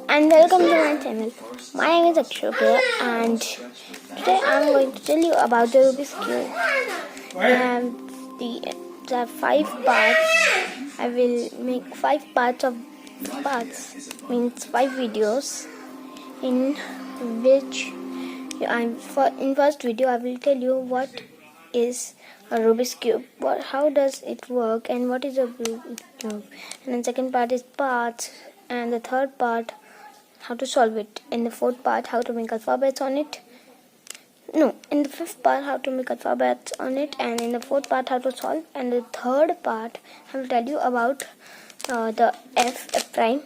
And welcome to my channel. My name is Akshobhya and today I am going to tell you about the Rubik's Cube. And there are 5 parts. I will make 5 parts, means 5 videos, in which in first video I will tell you what is a Rubik's Cube, how does it work, and what is a Rubik's Cube. And then second part is parts, and the third part how to solve it. In the fourth part, how to make alphabets on it. No, in the fifth part, how to make alphabets on it, and in the fourth part, how to solve. And the third part, I will tell you about the F prime,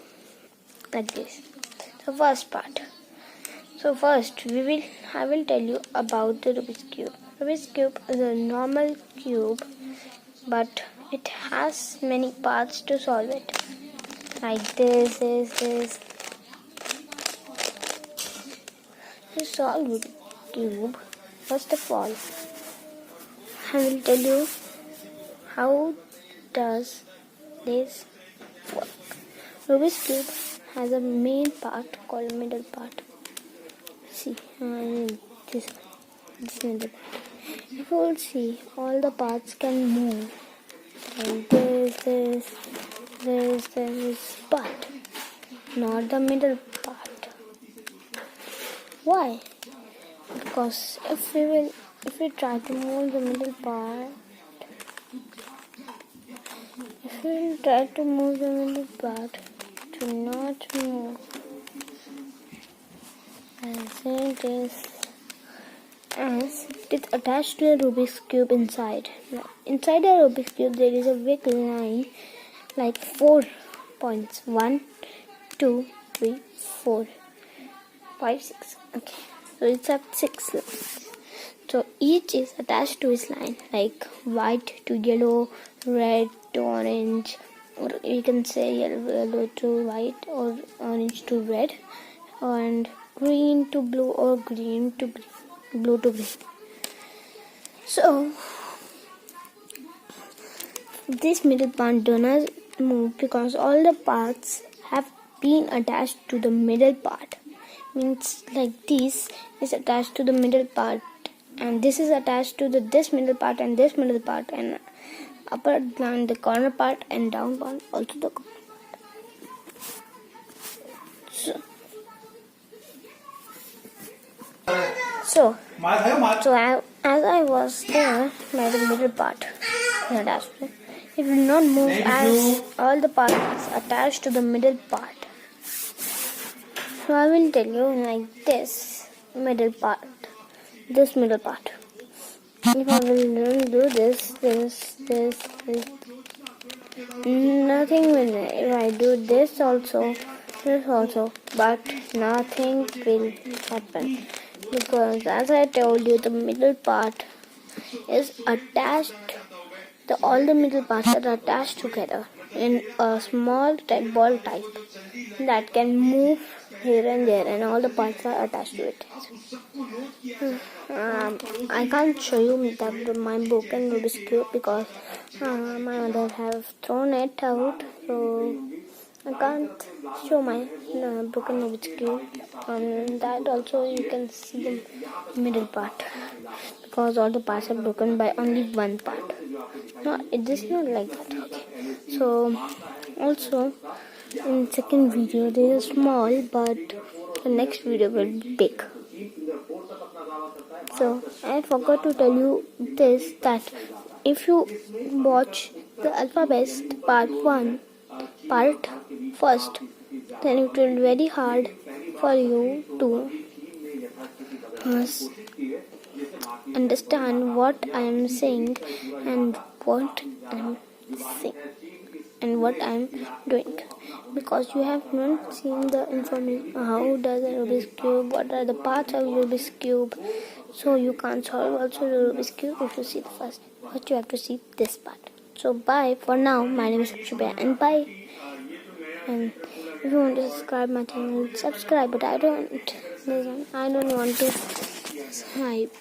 like this. The first part. So first, I will tell you about the Rubik's Cube. Rubik's Cube is a normal cube, but it has many parts to solve it. Like this. To solve Rubik's Cube, first of all, I will tell you how does this work. Rubik's Cube has a main part called middle part. See, this middle part. If you will see, all the parts can move. Like this, but not the middle part. Why? Because if we try to move the middle part, it will not move. As it is attached to a Rubik's Cube inside. Inside a Rubik's Cube there is a big line like 4 points. 1, 2, 3, 4, 5, 6. Okay. So it's have 6 lines. So each is attached to its line, like white to yellow, red to orange, or you can say yellow to white, or orange to red, and green to blue, or green to green, blue to green. So this middle part does not move because all the parts have been attached to the middle part. Means like this is attached to the middle part, and this is attached to this middle part, and this middle part, and upper and the corner part, and down part also the corner part. So as I was there by the middle part attached, it will not move as all the parts attached to the middle part. So I will tell you like this middle part. If I will do this, nothing will. If I do this also, but nothing will happen. Because as I told you, the middle part is attached. All the middle parts are attached together in a small ball type that can move here and there, and all the parts are attached to it. I can't show you my broken Rubik's Cube because my mother have thrown it out, so I can't show my broken Rubik's Cube. And that also you can see the middle part because all the parts are broken by only one part. No, it is not like that. Okay. So also in second video there is small, but the next video will be big. So I forgot to tell you this, that if you watch the alphabets part first, then it will be very hard for you to understand what I am saying and what I am saying and what I am doing, because you have not seen the information how does a Rubik's Cube, what are the parts of Rubik's Cube. So you can't solve also the Rubik's Cube if you see the first. But you have to see this part. So bye for now. My name is Akshobhya, and bye. And if you want to subscribe my channel, subscribe. But I don't want to hype.